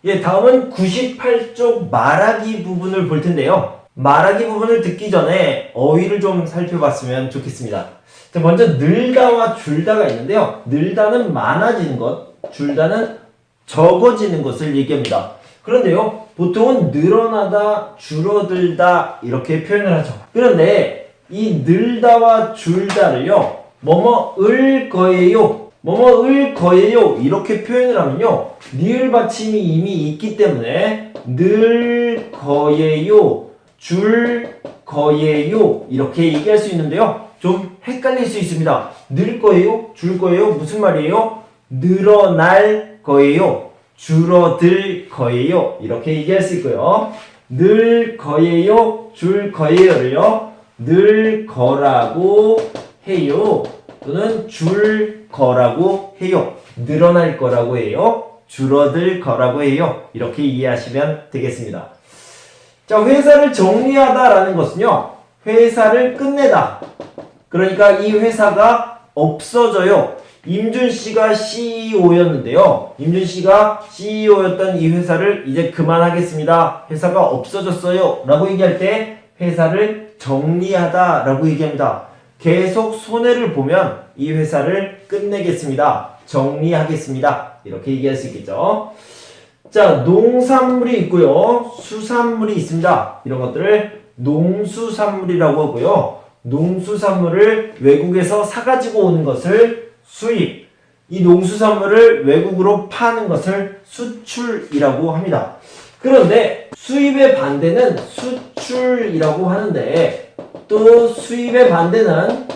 예, 다음은 98쪽 말하기 부분을 볼 텐데요. 말하기 부분을 듣기 전에 어휘를 좀 살펴봤으면 좋겠습니다. 자, 먼저 늘다와 줄다가 있는데요. 늘다는 많아지는 것, 줄다는 적어지는 것을 얘기합니다. 그런데요, 보통은 늘어나다, 줄어들다 이렇게 표현을 하죠. 그런데 이 늘다와 줄다를요, 뭐뭐을 거예요, 뭐뭐을 거예요 이렇게 표현을 하면요, 니을 받침이 이미 있기 때문에 늘 거예요, 줄 거예요 이렇게 얘기할 수 있는데요, 좀 헷갈릴 수 있습니다. 늘 거예요, 줄 거예요 무슨 말이에요? 늘어날 거예요, 줄어들 거예요 이렇게 얘기할 수 있고요. 늘 거예요, 줄 거예요를요, 늘 거라고 해요 또는 줄 거라고 해요, 늘어날 거라고 해요, 줄어들 거라고 해요 이렇게 이해하시면 되겠습니다. 자, 회사를 정리하다라는 것은요, 회사를 끝내다, 그러니까 이 회사가 없어져요. 임준 씨가 CEO였는데요. 임준 씨가 CEO였던 이 회사를 이제 그만하겠습니다. 회사가 없어졌어요. 라고 얘기할 때 회사를 정리하다 라고 얘기합니다. 계속 손해를 보면 이 회사를 끝내겠습니다. 정리하겠습니다. 이렇게 얘기할 수 있겠죠. 자, 농산물이 있고요. 수산물이 있습니다. 이런 것들을 농수산물이라고 하고요. 농수산물을 외국에서 사가지고 오는 것을 수입, 이 농수산물을 외국으로 파는 것을 수출이라고 합니다. 그런데 수입의 반대는 수출이라고 하는데 또 수입의 반대는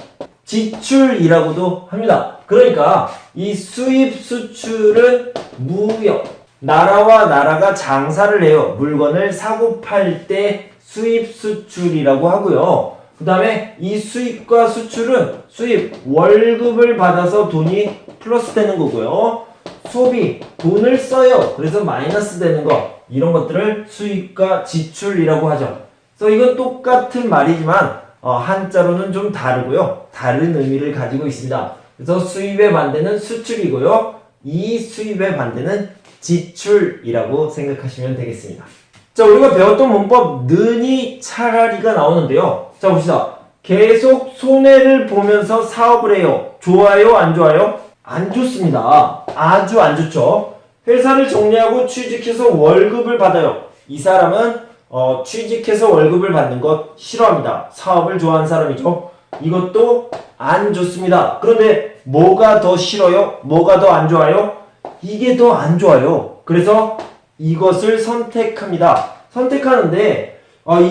지출이라고도 합니다. 그러니까 이 수입 수출은 무역, 나라와 나라가 장사를 해요. 물건을 사고 팔 때 수입 수출이라고 하고요. 그 다음에 이 수입과 수출은 수입, 월급을 받아서 돈이 플러스 되는 거고요. 소비, 돈을 써요. 그래서 마이너스 되는 거, 이런 것들을 수입과 지출이라고 하죠. 그래서 이건 똑같은 말이지만 한자로는 좀 다르고요. 다른 의미를 가지고 있습니다. 그래서 수입의 반대는 수출이고요. 이 수입의 반대는 지출이라고 생각하시면 되겠습니다. 자, 우리가 배웠던 문법 느니 차라리가 나오는데요. 자, 봅시다. 계속 손해를 보면서 사업을 해요. 좋아요? 안 좋아요? 안 좋습니다. 아주 안 좋죠. 회사를 정리하고 취직해서 월급을 받아요. 이 사람은 취직해서 월급을 받는 것 싫어합니다. 사업을 좋아하는 사람이죠. 이것도 안 좋습니다. 그런데 뭐가 더 싫어요? 뭐가 더 안 좋아요? 이게 더 안 좋아요. 그래서 이것을 선택합니다. 선택하는데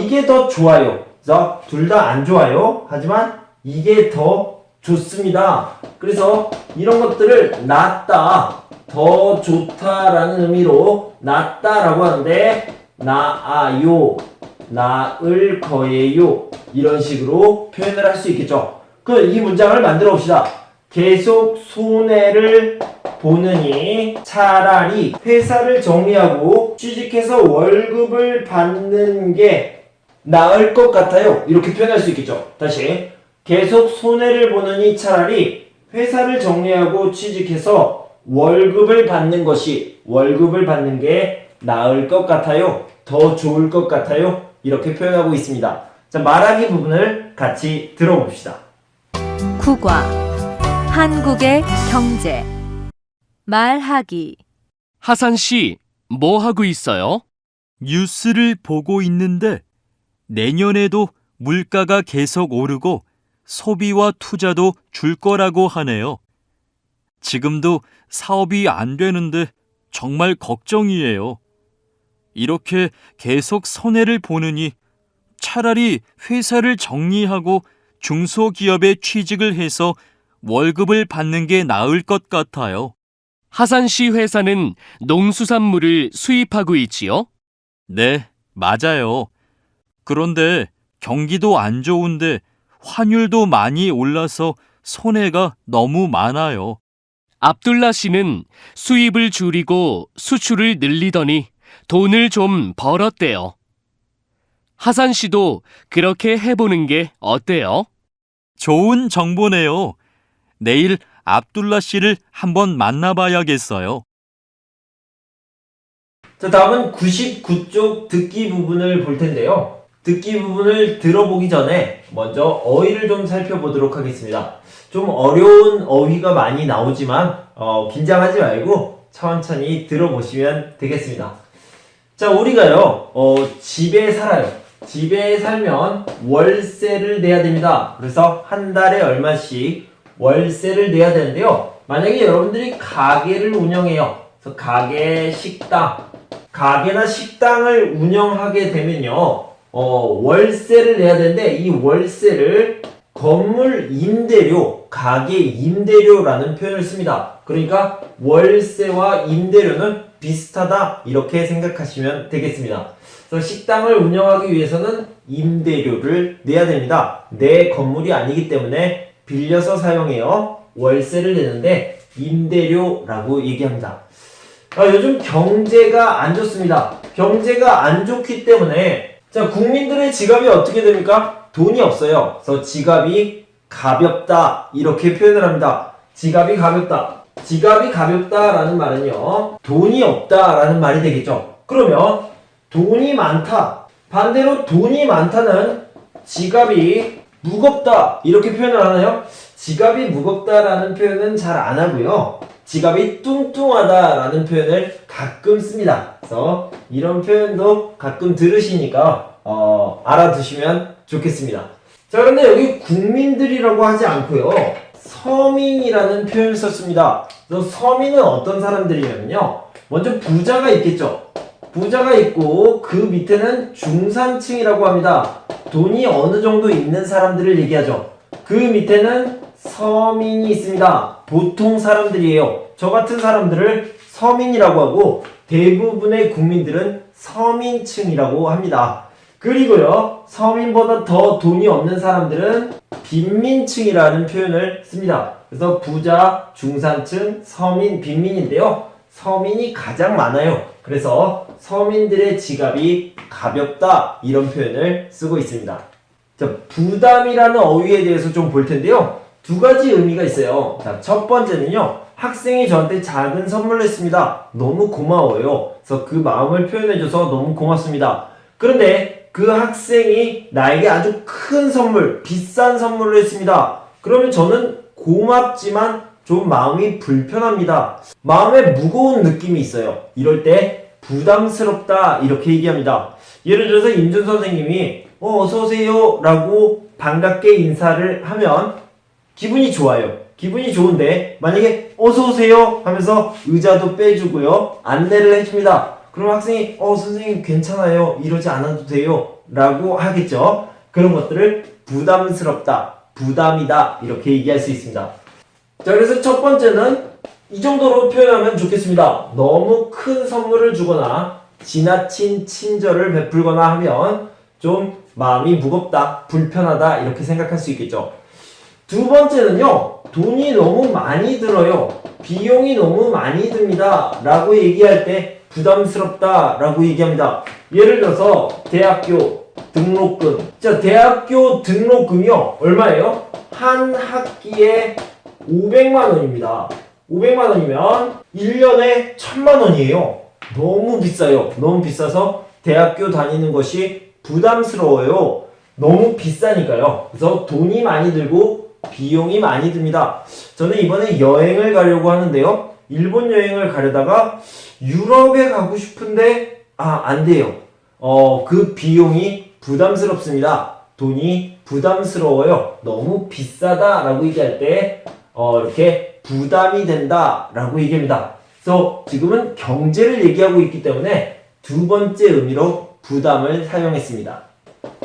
이게 더 좋아요. 그래서 둘 다 안 좋아요. 하지만 이게 더 좋습니다. 그래서 이런 것들을 낫다, 더 좋다라는 의미로 낫다라고 하는데 나아요, 나을 거예요 이런 식으로 표현을 할 수 있겠죠. 그럼 이 문장을 만들어 봅시다. 계속 손해를 보느니 차라리 회사를 정리하고 취직해서 월급을 받는 게 나을 것 같아요. 이렇게 표현할 수 있겠죠. 다시, 계속 손해를 보느니 차라리 회사를 정리하고 취직해서 월급을 받는 게 나을 것 같아요. 더 좋을 것 같아요. 이렇게 표현하고 있습니다. 자, 말하기 부분을 같이 들어봅시다. 국어 한국의 경제 말하기 하산 씨, 뭐 하고 있어요? 뉴스를 보고 있는데 내년에도 물가가 계속 오르고 소비와 투자도 줄 거라고 하네요. 지금도 사업이 안 되는데 정말 걱정이에요. 이렇게 계속 손해를 보느니 차라리 회사를 정리하고 중소기업에 취직을 해서 월급을 받는 게 나을 것 같아요. 하산 씨 회사는 농수산물을 수입하고 있지요? 네, 맞아요. 그런데 경기도 안 좋은데 환율도 많이 올라서 손해가 너무 많아요. 압둘라 씨는 수입을 줄이고 수출을 늘리더니 돈을 좀 벌었대요. 하산 씨도 그렇게 해보는 게 어때요? 좋은 정보네요. 내일 압둘라 씨를 한번 만나봐야겠어요. 자, 다음은 99쪽 듣기 부분을 볼 텐데요. 듣기 부분을 들어보기 전에 먼저 어휘를 좀 살펴보도록 하겠습니다. 좀 어려운 어휘가 많이 나오지만 긴장하지 말고 천천히 들어보시면 되겠습니다. 자, 우리가요 집에 살아요. 집에 살면 월세를 내야 됩니다. 그래서 한 달에 얼마씩 월세를 내야 되는데요. 만약에 여러분들이 가게를 운영해요. 그래서 가게, 식당, 가게나 식당을 운영하게 되면요 월세를 내야 되는데, 이 월세를 건물 임대료, 가게 임대료라는 표현을 씁니다. 그러니까 월세와 임대료는 비슷하다, 이렇게 생각하시면 되겠습니다. 그래서 식당을 운영하기 위해서는 임대료를 내야 됩니다. 내 건물이 아니기 때문에 빌려서 사용해요. 월세를 내는데 임대료라고 얘기합니다. 요즘 경제가 안 좋습니다. 경제가 안 좋기 때문에 자, 국민들의 지갑이 어떻게 됩니까? 돈이 없어요. 그래서 지갑이 가볍다, 이렇게 표현을 합니다. 지갑이 가볍다. 지갑이 가볍다라는 말은요, 돈이 없다라는 말이 되겠죠. 그러면 돈이 많다. 반대로 돈이 많다는 지갑이 무겁다, 이렇게 표현을 하나요? 지갑이 무겁다라는 표현은 잘 안 하고요. 지갑이 뚱뚱하다라는 표현을 가끔 씁니다. 그래서 이런 표현도 가끔 들으시니까 알아두시면 좋겠습니다. 자, 그런데 여기 국민들이라고 하지 않고요, 서민이라는 표현을 썼습니다. 그래서 서민은 어떤 사람들이냐면요, 먼저 부자가 있겠죠. 부자가 있고 그 밑에는 중산층이라고 합니다. 돈이 어느 정도 있는 사람들을 얘기하죠. 그 밑에는 서민이 있습니다. 보통 사람들이에요. 저 같은 사람들을 서민이라고 하고 대부분의 국민들은 서민층이라고 합니다. 그리고요, 서민보다 더 돈이 없는 사람들은 빈민층이라는 표현을 씁니다. 그래서 부자, 중산층, 서민, 빈민인데요. 서민이 가장 많아요. 그래서 서민들의 지갑이 가볍다, 이런 표현을 쓰고 있습니다. 자, 부담이라는 어휘에 대해서 좀 볼 텐데요. 두 가지 의미가 있어요. 자, 첫 번째는요, 학생이 저한테 작은 선물을 했습니다. 너무 고마워요. 그래서 그 마음을 표현해줘서 너무 고맙습니다. 그런데 그 학생이 나에게 아주 큰 선물, 비싼 선물을 했습니다. 그러면 저는 고맙지만 좀 마음이 불편합니다. 마음에 무거운 느낌이 있어요. 이럴 때 부담스럽다, 이렇게 얘기합니다. 예를 들어서 임준 선생님이 어서오세요 라고 반갑게 인사를 하면 기분이 좋아요. 기분이 좋은데 만약에 어서오세요 하면서 의자도 빼주고요, 안내를 해줍니다. 그럼 학생이 선생님 괜찮아요, 이러지 않아도 돼요 라고 하겠죠. 그런 것들을 부담스럽다, 부담이다, 이렇게 얘기할 수 있습니다. 자, 그래서 첫 번째는 이 정도로 표현하면 좋겠습니다. 너무 큰 선물을 주거나 지나친 친절을 베풀거나 하면 좀 마음이 무겁다, 불편하다, 이렇게 생각할 수 있겠죠. 두 번째는요, 돈이 너무 많이 들어요. 비용이 너무 많이 듭니다 라고 얘기할 때 부담스럽다 라고 얘기합니다. 예를 들어서 대학교 등록금. 자, 대학교 등록금이요, 얼마예요? 한 학기에 500만 원입니다. 500만 원이면 1년에 1000만 원이에요. 너무 비싸요. 너무 비싸서 대학교 다니는 것이 부담스러워요. 너무 비싸니까요. 그래서 돈이 많이 들고 비용이 많이 듭니다. 저는 이번에 여행을 가려고 하는데요, 일본 여행을 가려다가 유럽에 가고 싶은데 안 돼요. 그 비용이 부담스럽습니다. 돈이 부담스러워요. 너무 비싸다 라고 얘기할 때 이렇게 부담이 된다 라고 얘기합니다. 그래서 지금은 경제를 얘기하고 있기 때문에 두 번째 의미로 부담을 사용했습니다.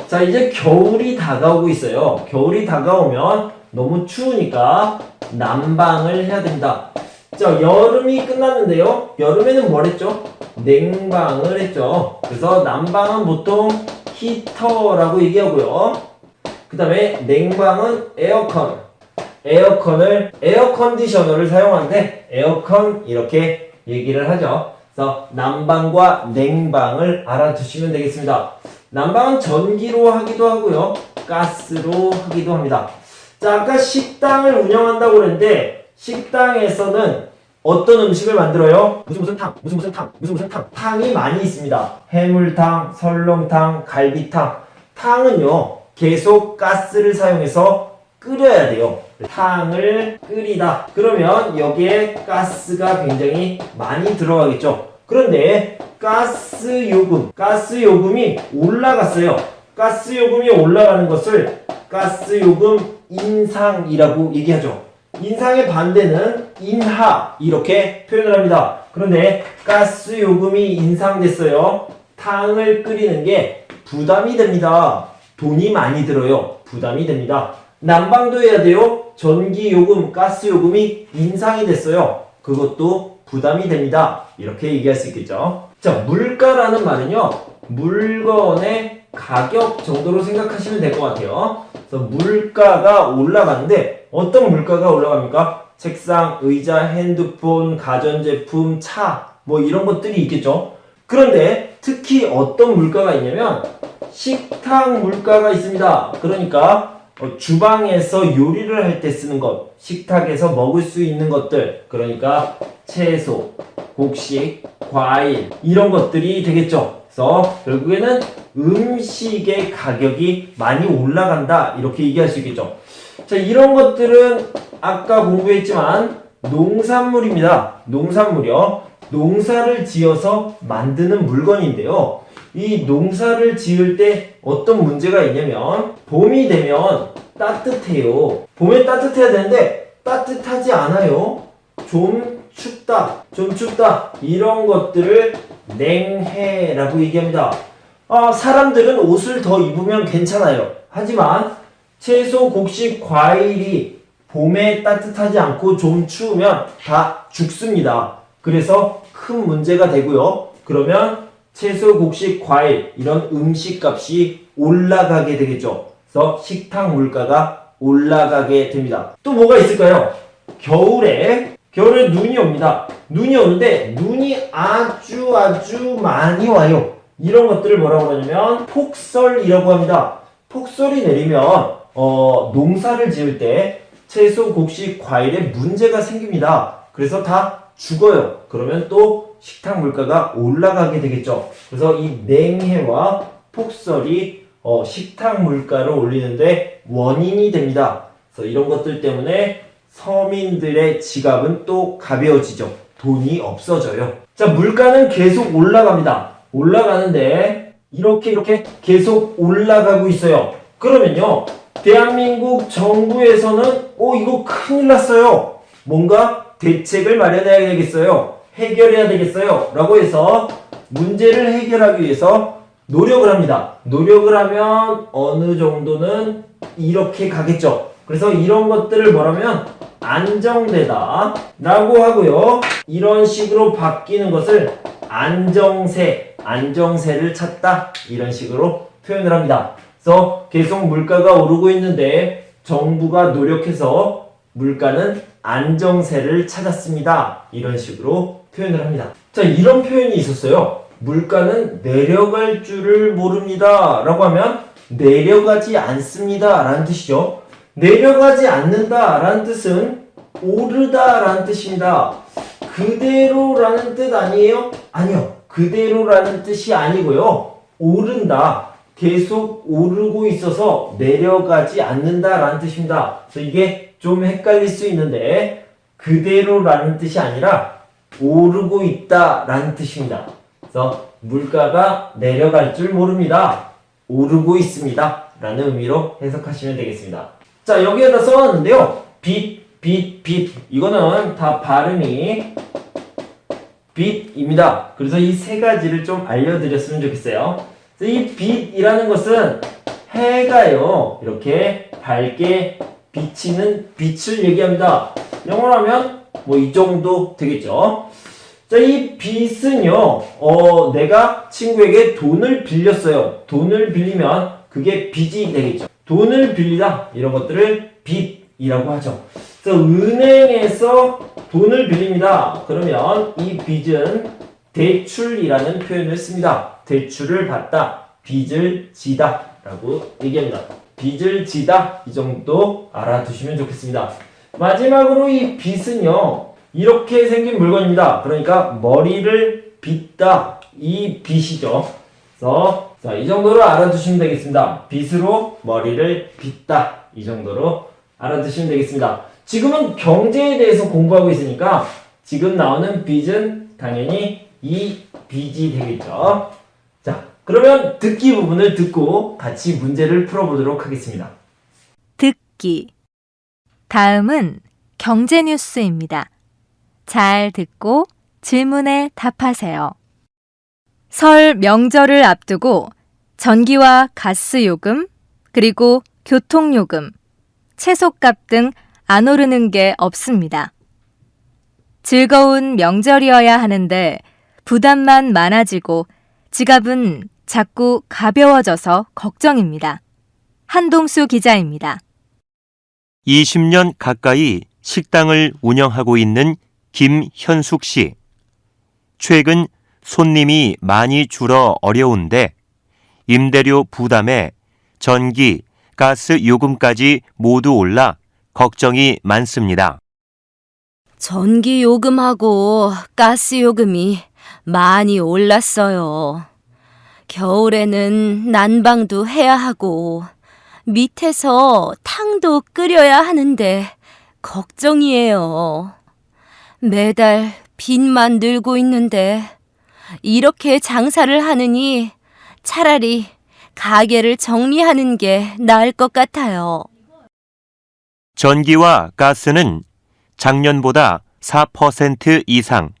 자, 이제 겨울이 다가오고 있어요. 겨울이 다가오면 너무 추우니까 난방을 해야 됩니다. 자, 여름이 끝났는데요, 여름에는 뭘 했죠? 냉방을 했죠. 그래서 난방은 보통 히터라고 얘기하고요, 그 다음에 냉방은 에어컨디셔너를 사용하는데 에어컨, 이렇게 얘기를 하죠. 그래서 난방과 냉방을 알아두시면 되겠습니다. 난방은 전기로 하기도 하고요, 가스로 하기도 합니다. 자, 아까 식당을 운영한다고 그랬는데 식당에서는 어떤 음식을 만들어요? 무슨 탕, 무슨 탕, 무슨 탕. 탕이 많이 있습니다. 해물탕, 설렁탕, 갈비탕. 탕은요, 계속 가스를 사용해서 끓여야 돼요. 탕을 끓이다. 그러면 여기에 가스가 굉장히 많이 들어가겠죠. 그런데 가스요금이 올라갔어요. 가스요금이 올라가는 것을 가스요금 인상이라고 얘기하죠. 인상의 반대는 인하 이렇게 표현을 합니다. 그런데 가스요금이 인상됐어요. 탕을 끓이는 게 부담이 됩니다. 돈이 많이 들어요. 부담이 됩니다. 난방도 해야 돼요. 전기요금, 가스요금이 인상이 됐어요. 그것도 부담이 됩니다. 이렇게 얘기할 수 있겠죠. 자, 물가라는 말은요, 물건의 가격 정도로 생각하시면 될 것 같아요. 그래서 물가가 올라가는데 어떤 물가가 올라갑니까? 책상, 의자, 핸드폰, 가전제품, 차, 뭐 이런 것들이 있겠죠. 그런데 특히 어떤 물가가 있냐면 식탁 물가가 있습니다. 그러니까 주방에서 요리를 할 때 쓰는 것, 식탁에서 먹을 수 있는 것들, 그러니까 채소, 곡식, 과일 이런 것들이 되겠죠. 그래서 결국에는 음식의 가격이 많이 올라간다 이렇게 얘기할 수 있겠죠. 자, 이런 것들은 아까 공부했지만 농산물입니다. 농산물이요. 농사를 지어서 만드는 물건인데요. 이 농사를 지을 때 어떤 문제가 있냐면 봄이 되면 따뜻해요. 봄에 따뜻해야 되는데 따뜻하지 않아요. 좀 춥다. 이런 것들을 냉해라고 얘기합니다. 사람들은 옷을 더 입으면 괜찮아요. 하지만 채소, 곡식, 과일이 봄에 따뜻하지 않고 좀 추우면 다 죽습니다. 그래서 큰 문제가 되고요. 그러면 채소, 곡식, 과일 이런 음식 값이 올라가게 되겠죠. 그래서 식탁 물가가 올라가게 됩니다. 또 뭐가 있을까요? 겨울에 눈이 옵니다. 눈이 오는데 눈이 아주 많이 와요. 이런 것들을 뭐라고 하냐면 폭설이라고 합니다. 폭설이 내리면 농사를 지을 때 채소, 곡식, 과일에 문제가 생깁니다. 그래서 다 죽어요. 그러면 또 식탁 물가가 올라가게 되겠죠. 그래서 이 냉해와 폭설이 식탁 물가를 올리는데 원인이 됩니다. 그래서 이런 것들 때문에 서민들의 지갑은 또 가벼워지죠. 돈이 없어져요. 자, 물가는 계속 올라갑니다. 올라가는데 이렇게 계속 올라가고 있어요. 그러면요, 대한민국 정부에서는 이거 큰일 났어요. 뭔가 대책을 마련해야 되겠어요. 해결해야 되겠어요. 라고 해서 문제를 해결하기 위해서 노력을 합니다. 노력을 하면 어느 정도는 이렇게 가겠죠. 그래서 이런 것들을 뭐라면 안정되다 라고 하고요. 이런 식으로 바뀌는 것을 안정세를 찾다 이런 식으로 표현을 합니다. 그래서 계속 물가가 오르고 있는데 정부가 노력해서 물가는 안정세를 찾았습니다. 이런 식으로 표현을 합니다. 자, 이런 표현이 있었어요. 물가는 내려갈 줄을 모릅니다 라고 하면 내려가지 않습니다 라는 뜻이죠. 내려가지 않는다 라는 뜻은 오르다 라는 뜻입니다. 그대로라는 뜻 아니에요? 아니요. 그대로라는 뜻이 아니고요. 오른다. 계속 오르고 있어서 내려가지 않는다 라는 뜻입니다. 그래서 이게 좀 헷갈릴 수 있는데 그대로라는 뜻이 아니라 오르고 있다 라는 뜻입니다. 그래서 물가가 내려갈 줄 모릅니다. 오르고 있습니다 라는 의미로 해석하시면 되겠습니다. 자, 여기에다 써놨는데요. 빛. 이거는 다 발음이 빛입니다. 그래서 이 세 가지를 좀 알려드렸으면 좋겠어요. 이 빛이라는 것은 해가요, 이렇게 밝게 비치는 빛을 얘기합니다. 영어로 하면 뭐 이 정도 되겠죠. 자, 이 빛은요, 내가 친구에게 돈을 빌렸어요. 돈을 빌리면 그게 빚이 되겠죠. 돈을 빌리다 이런 것들을 빚이라고 하죠. 그래서 은행에서 돈을 빌립니다. 그러면 이 빚은 대출이라는 표현을 씁니다. 대출을 받다, 빚을 지다 라고 얘기합니다. 빚을 지다 이 정도 알아두시면 좋겠습니다. 마지막으로 이 빚은요, 이렇게 생긴 물건입니다. 그러니까 머리를 빗다. 이 빗이죠. 그래서 자, 이 정도로 알아두시면 되겠습니다. 빗으로 머리를 빗다. 이 정도로 알아두시면 되겠습니다. 지금은 경제에 대해서 공부하고 있으니까 지금 나오는 빗은 당연히 이 빗이 되겠죠. 자, 그러면 듣기 부분을 듣고 같이 문제를 풀어보도록 하겠습니다. 듣기. 다음은 경제 뉴스입니다. 잘 듣고 질문에 답하세요. 설 명절을 앞두고 전기와 가스 요금, 그리고 교통요금, 채소값 등 안 오르는 게 없습니다. 즐거운 명절이어야 하는데 부담만 많아지고 지갑은 자꾸 가벼워져서 걱정입니다. 한동수 기자입니다. 20년 가까이 식당을 운영하고 있는 김현숙 씨. 최근 손님이 많이 줄어 어려운데 임대료 부담에 전기, 가스 요금까지 모두 올라 걱정이 많습니다. 전기 요금하고 가스 요금이 많이 올랐어요. 겨울에는 난방도 해야 하고 밑에서 탕도 끓여야 하는데 걱정이에요. 매달 빚만 늘고 있는데 이렇게 장사를 하느니 차라리 가게를 정리하는 게 나을 것 같아요. 전기와 가스는 작년보다 4% 이상,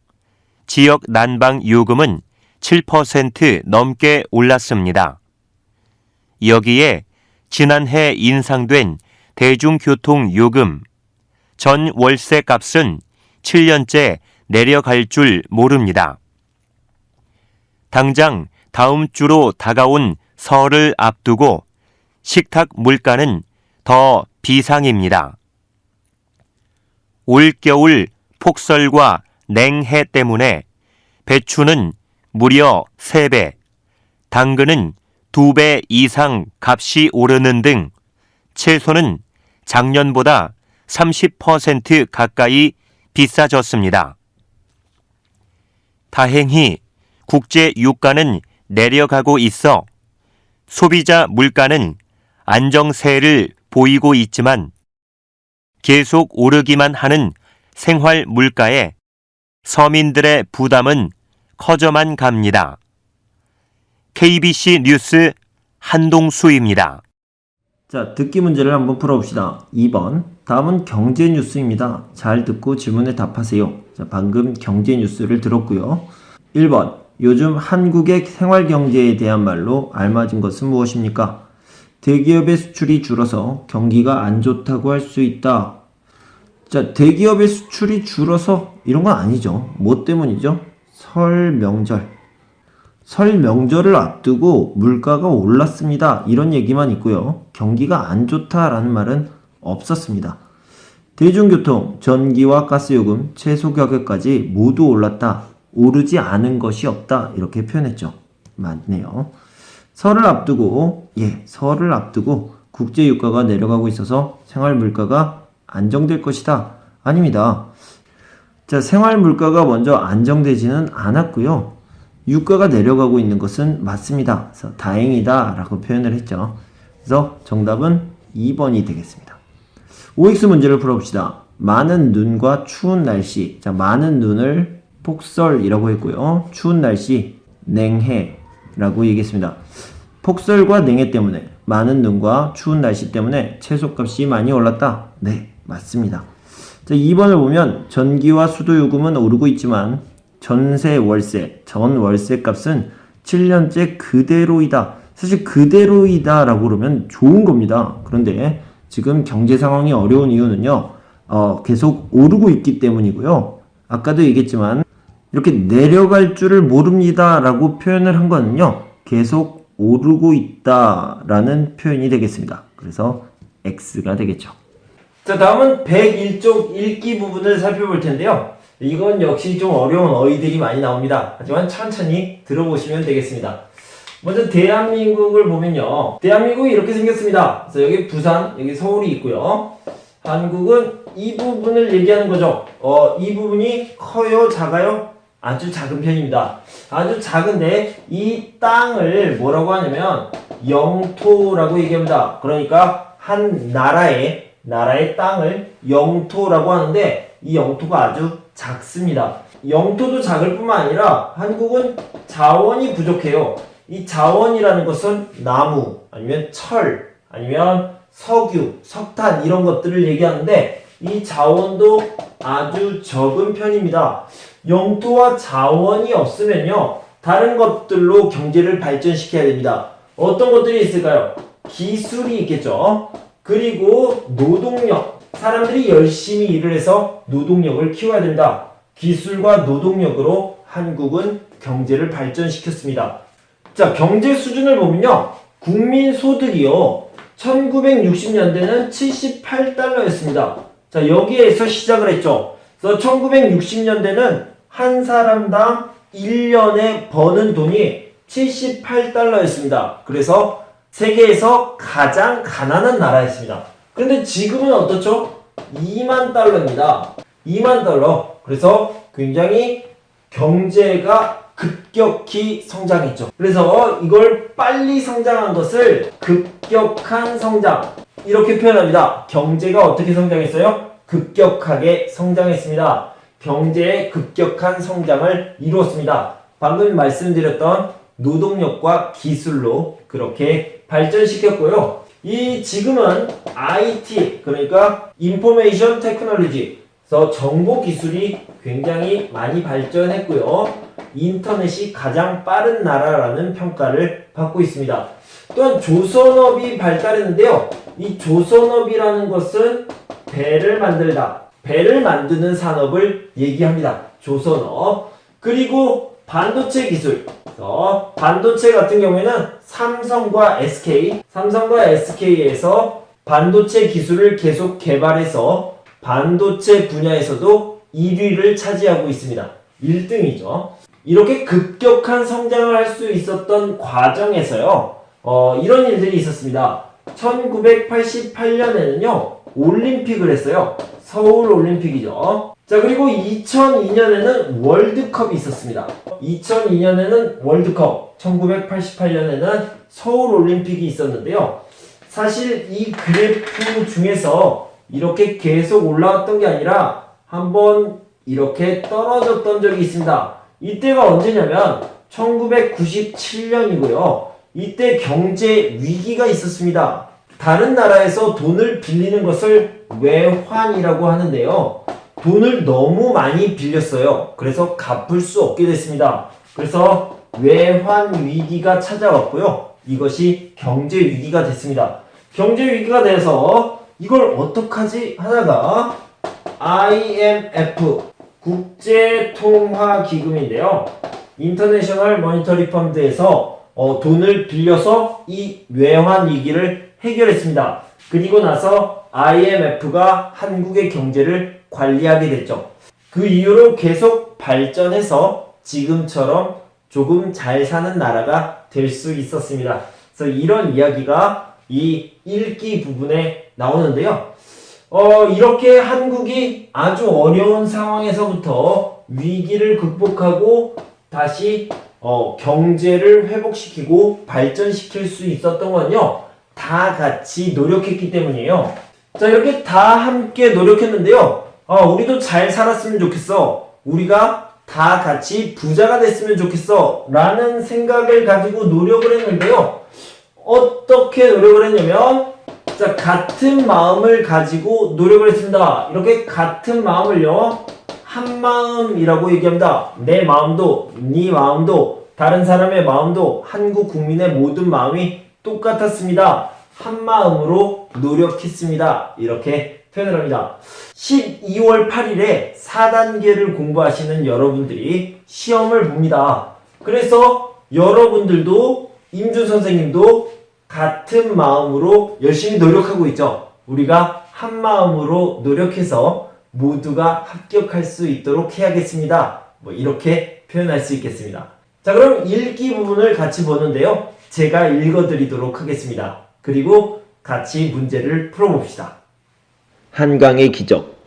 지역 난방 요금은 7% 넘게 올랐습니다. 여기에 지난해 인상된 대중교통 요금, 전 월세 값은 7년째 내려갈 줄 모릅니다. 당장 다음 주로 다가온 설을 앞두고 식탁 물가는 더 비상입니다. 올겨울 폭설과 냉해 때문에 배추는 무려 3배, 당근은 2배 이상 값이 오르는 등 채소는 작년보다 30% 가까이 비싸졌습니다. 다행히 국제 유가는 내려가고 있어 소비자 물가는 안정세를 보이고 있지만 계속 오르기만 하는 생활 물가에 서민들의 부담은 커져만 갑니다. KBC 뉴스 한동수입니다. 자, 듣기 문제를 한번 풀어봅시다. 2번. 다음은 경제 뉴스입니다. 잘 듣고 질문에 답하세요. 자, 방금 경제 뉴스를 들었고요. 1번. 요즘 한국의 생활 경제에 대한 말로 알맞은 것은 무엇입니까? 대기업의 수출이 줄어서 경기가 안 좋다고 할 수 있다. 자, 대기업의 수출이 줄어서 이런 건 아니죠. 뭐 때문이죠? 설 명절을 앞두고 물가가 올랐습니다. 이런 얘기만 있고요. 경기가 안 좋다라는 말은 없었습니다. 대중교통, 전기와 가스요금, 채소 가격까지 모두 올랐다. 오르지 않은 것이 없다. 이렇게 표현했죠. 맞네요. 설을 앞두고 국제 유가가 내려가고 있어서 생활 물가가 안정될 것이다. 아닙니다. 자, 생활 물가가 먼저 안정되지는 않았고요. 유가가 내려가고 있는 것은 맞습니다. 그래서 다행이다 라고 표현을 했죠. 그래서 정답은 2번이 되겠습니다. OX 문제를 풀어봅시다. 많은 눈과 추운 날씨. 자, 많은 눈을 폭설이라고 했고요. 추운 날씨, 냉해라고 얘기했습니다. 폭설과 냉해 때문에, 많은 눈과 추운 날씨 때문에 채소값이 많이 올랐다. 네, 맞습니다. 자, 2번을 보면 전기와 수도요금은 오르고 있지만 전 월세 값은 7년째 그대로이다. 사실 그대로이다 라고 그러면 좋은 겁니다. 그런데 지금 경제 상황이 어려운 이유는요, 계속 오르고 있기 때문이고요. 아까도 얘기했지만 이렇게 내려갈 줄을 모릅니다 라고 표현을 한 거는요, 계속 오르고 있다 라는 표현이 되겠습니다. 그래서 X가 되겠죠. 자, 다음은 101쪽 읽기 부분을 살펴볼 텐데요. 이건 역시 좀 어려운 어휘들이 많이 나옵니다. 하지만 천천히 들어보시면 되겠습니다. 먼저 대한민국을 보면요. 대한민국이 이렇게 생겼습니다. 그래서 여기 부산, 여기 서울이 있고요. 한국은 이 부분을 얘기하는 거죠. 이 부분이 커요, 작아요? 아주 작은 편입니다. 아주 작은데 이 땅을 뭐라고 하냐면 영토라고 얘기합니다. 그러니까 한 나라의 땅을 영토라고 하는데 이 영토가 아주 작습니다. 영토도 작을 뿐만 아니라 한국은 자원이 부족해요. 이 자원이라는 것은 나무, 아니면 철, 아니면 석유, 석탄 이런 것들을 얘기하는데 이 자원도 아주 적은 편입니다. 영토와 자원이 없으면요, 다른 것들로 경제를 발전시켜야 됩니다. 어떤 것들이 있을까요? 기술이 있겠죠. 그리고 노동력, 사람들이 열심히 일을 해서 노동력을 키워야 됩니다. 기술과 노동력으로 한국은 경제를 발전시켰습니다. 자, 경제 수준을 보면요, 국민 소득이요, 1960년대는 78달러였습니다. 자, 여기에서 시작을 했죠. 그래서 1960년대는 한 사람당 1년에 버는 돈이 78달러였습니다. 그래서 세계에서 가장 가난한 나라였습니다. 그런데 지금은 어떻죠? 2만 달러입니다. 2만 달러. 그래서 굉장히 경제가 급격히 성장했죠. 그래서 이걸 빨리 성장한 것을 급격한 성장, 이렇게 표현합니다. 경제가 어떻게 성장했어요? 급격하게 성장했습니다. 경제의 급격한 성장을 이루었습니다. 방금 말씀드렸던 노동력과 기술로 그렇게 발전시켰고요. 지금은 IT, 그러니까 인포메이션 테크놀로지, 그래서 정보 기술이 굉장히 많이 발전했고요. 인터넷이 가장 빠른 나라라는 평가를 받고 있습니다. 또한 조선업이 발달했는데요. 이 조선업이라는 것은 배를 만들다, 배를 만드는 산업을 얘기합니다. 조선업. 그리고 반도체 기술. 반도체 같은 경우에는 삼성과 SK에서 반도체 기술을 계속 개발해서 반도체 분야에서도 1위를 차지하고 있습니다. 1등이죠. 이렇게 급격한 성장을 할 수 있었던 과정에서요, 이런 일들이 있었습니다. 1988년에는요, 올림픽을 했어요. 서울 올림픽이죠. 자, 그리고 2002년에는 월드컵이 있었습니다. 2002년에는 월드컵, 1988년에는 서울 올림픽이 있었는데요. 사실 이 그래프 중에서 이렇게 계속 올라왔던 게 아니라 한번 이렇게 떨어졌던 적이 있습니다. 이때가 언제냐면 1997년이고요. 이때 경제 위기가 있었습니다. 다른 나라에서 돈을 빌리는 것을 외환이라고 하는데요. 돈을 너무 많이 빌렸어요. 그래서 갚을 수 없게 됐습니다. 그래서 외환 위기가 찾아왔고요. 이것이 경제 위기가 됐습니다. 경제 위기가 돼서 이걸 어떡하지 하다가 IMF, 국제통화기금인데요. 인터내셔널 모니터리 펀드에서 돈을 빌려서 이 외환 위기를 해결했습니다. 그리고 나서 IMF가 한국의 경제를 관리하게 됐죠. 그 이후로 계속 발전해서 지금처럼 조금 잘 사는 나라가 될 수 있었습니다. 그래서 이런 이야기가 이 1기 부분에 나오는데요. 이렇게 한국이 아주 어려운 상황에서부터 위기를 극복하고 다시 경제를 회복시키고 발전시킬 수 있었던 건요, 다 같이 노력했기 때문이에요. 자, 이렇게 다 함께 노력했는데요. 우리도 잘 살았으면 좋겠어. 우리가 다 같이 부자가 됐으면 좋겠어. 라는 생각을 가지고 노력을 했는데요. 어떻게 노력을 했냐면, 자, 같은 마음을 가지고 노력을 했습니다. 이렇게 같은 마음을요, 한 마음이라고 얘기합니다. 내 마음도, 네 마음도, 다른 사람의 마음도, 한국 국민의 모든 마음이 똑같았습니다. 한 마음으로 노력했습니다. 이렇게 표현을 합니다. 12월 8일에 4단계를 공부하시는 여러분들이 시험을 봅니다. 그래서 여러분들도, 임준 선생님도 같은 마음으로 열심히 노력하고 있죠. 우리가 한 마음으로 노력해서 모두가 합격할 수 있도록 해야겠습니다. 이렇게 표현할 수 있겠습니다. 자, 그럼 읽기 부분을 같이 보는데요. 제가 읽어드리도록 하겠습니다. 그리고 같이 문제를 풀어봅시다. 한강의 기적.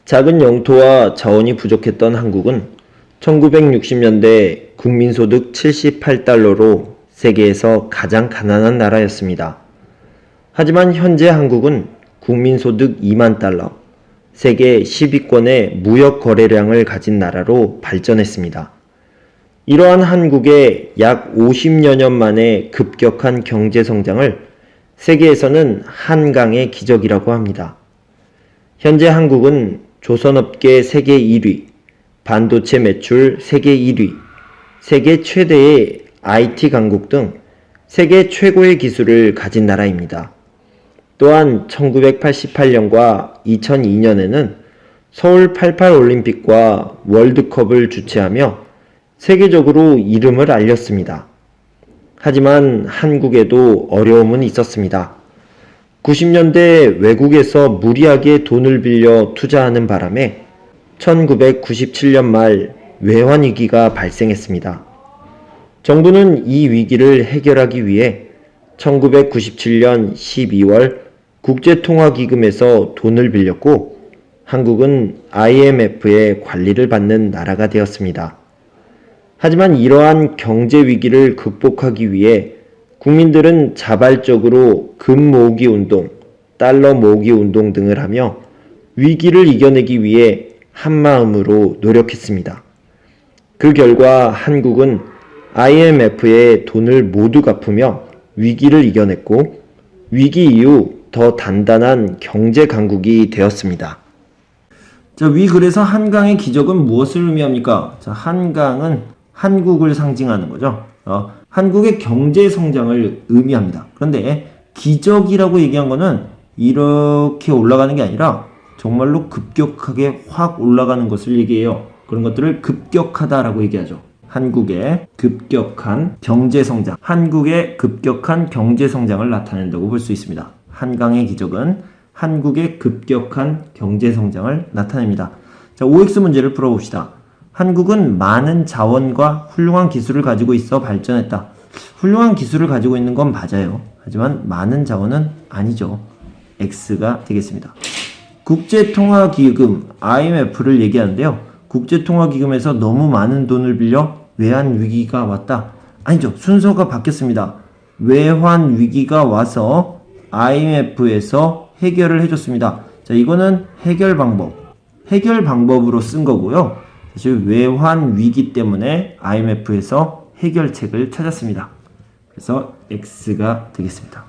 작은 영토와 자원이 부족했던 한국은 1960년대 국민소득 78달러로 세계에서 가장 가난한 나라였습니다. 하지만 현재 한국은 국민소득 2만 달러, 세계 10위권의 무역 거래량을 가진 나라로 발전했습니다. 이러한 한국의 약 50여 년 만에 급격한 경제 성장을 세계에서는 한강의 기적이라고 합니다. 현재 한국은 조선업계 세계 1위, 반도체 매출 세계 1위, 세계 최대의 IT 강국 등 세계 최고의 기술을 가진 나라입니다. 또한 1988년과 2002년에는 서울 88 올림픽과 월드컵을 주최하며 세계적으로 이름을 알렸습니다. 하지만 한국에도 어려움은 있었습니다. 90년대 외국에서 무리하게 돈을 빌려 투자하는 바람에 1997년 말 외환위기가 발생했습니다. 정부는 이 위기를 해결하기 위해 1997년 12월 국제통화기금에서 돈을 빌렸고 한국은 IMF의 관리를 받는 나라가 되었습니다. 하지만 이러한 경제 위기를 극복하기 위해 국민들은 자발적으로 금 모으기 운동, 달러 모으기 운동 등을 하며 위기를 이겨내기 위해 한마음으로 노력했습니다. 그 결과 한국은 IMF의 돈을 모두 갚으며 위기를 이겨냈고 위기 이후 더 단단한 경제 강국이 되었습니다. 자, 그래서 한강의 기적은 무엇을 의미합니까? 자, 한강은 한국을 상징하는 거죠. 한국의 경제 성장을 의미합니다. 그런데 기적이라고 얘기한 거는 이렇게 올라가는 게 아니라 정말로 급격하게 확 올라가는 것을 얘기해요. 그런 것들을 급격하다라고 얘기하죠. 한국의 급격한 경제 성장, 한국의 급격한 경제 성장을 나타낸다고 볼 수 있습니다. 한강의 기적은 한국의 급격한 경제 성장을 나타냅니다. 자, OX 문제를 풀어봅시다. 한국은 많은 자원과 훌륭한 기술을 가지고 있어 발전했다. 훌륭한 기술을 가지고 있는 건 맞아요. 하지만 많은 자원은 아니죠. X가 되겠습니다. 국제통화기금 IMF를 얘기하는데요. 국제통화기금에서 너무 많은 돈을 빌려 외환위기가 왔다. 아니죠. 순서가 바뀌었습니다. 외환위기가 와서 IMF에서 해결을 해줬습니다. 자, 이거는 해결 방법으로 쓴 거고요. 사실 외환위기 때문에 IMF에서 해결책을 찾았습니다. 그래서 X가 되겠습니다.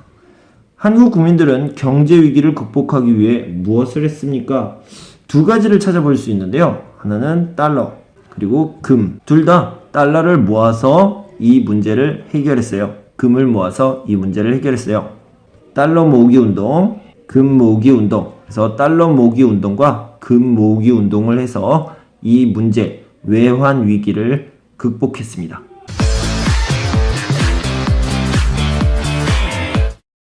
한국 국민들은 경제 위기를 극복하기 위해 무엇을 했습니까? 두 가지를 찾아볼 수 있는데요. 하나는 달러, 그리고 금. 둘 다 달러를 모아서 이 문제를 해결했어요. 금을 모아서 이 문제를 해결했어요. 달러 모으기 운동, 금 모으기 운동. 그래서 달러 모으기 운동과 금 모으기 운동을 해서 이 문제, 외환 위기를 극복했습니다.